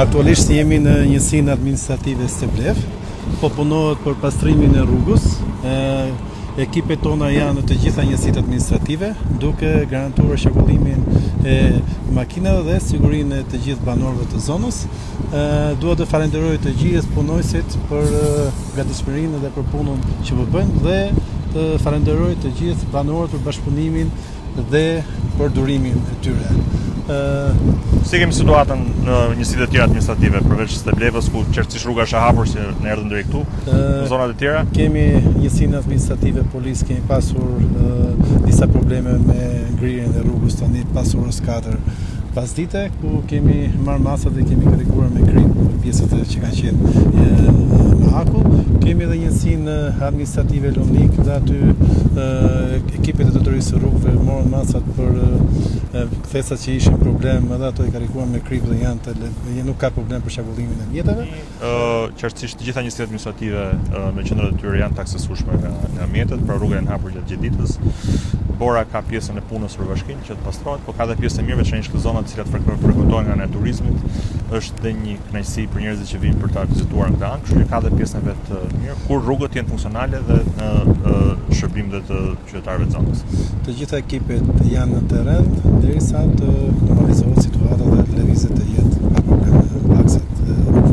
Aktualisht jemi në njësinë administrative Steblev, po punohet për pastrimin e rrugës. Ekipet tona janë në të gjitha njësitë administrative, duke garantuar qarkullimin e makinave dhe sigurinë e të gjithë banorëve të zonës. Dua të falenderoj të gjithë punojësit për gatishmërinë dhe për punën që bëjnë dhe të falenderoj të gjithë banorët për bashkëpunimin dhe për durimin e tyre. Si kemi situatën në njësitë e tjera administrative përveç Steblevës, ku qertësisht rruga është e hapur që ne erdhëm deri këtu, në zonat e tjera? Kemi njësinë administrative polis, kemi pasur disa probleme me ngrirjen e rrugës tani pas orës 4 pasdite, ku kemi marrë masat dhe kemi korriguar me krip pjesët që kanë qenë në akull. Kemi edhe njësinë administrative Lomnik dhe aty ekipet e detyrisë së rrugëve morën masat për kthesat që ishin problem, edhe ato i karikuar me krip dhe nuk ka problem për qarkullimin e mjeteve. Qartësisht të gjitha njësitë administrative me qendrat e tyre janë të aksesueshme nga mjetet, pra rruga janë hapur gjatë gjithë ditës. Bora ka pjesën e punës për bashkinë që të pastrohet, por ka dhe pjesën e mirë veçanërisht në zonat të cilat frekuentohen nga ana e turizmit. Është dhe një kënaqësi për njerëzit që vinë për ta vizituar këtë anë, kështu që ka dhe pjesën e vet të mirë, kur rrugët janë funksionale dhe në shërbim dhe të qytetarëve të zonës. Të gjitha ekipet janë në terren derisa të normalizohet situata dhe lëvizjet të jetë pa probleme në akset rrugëve.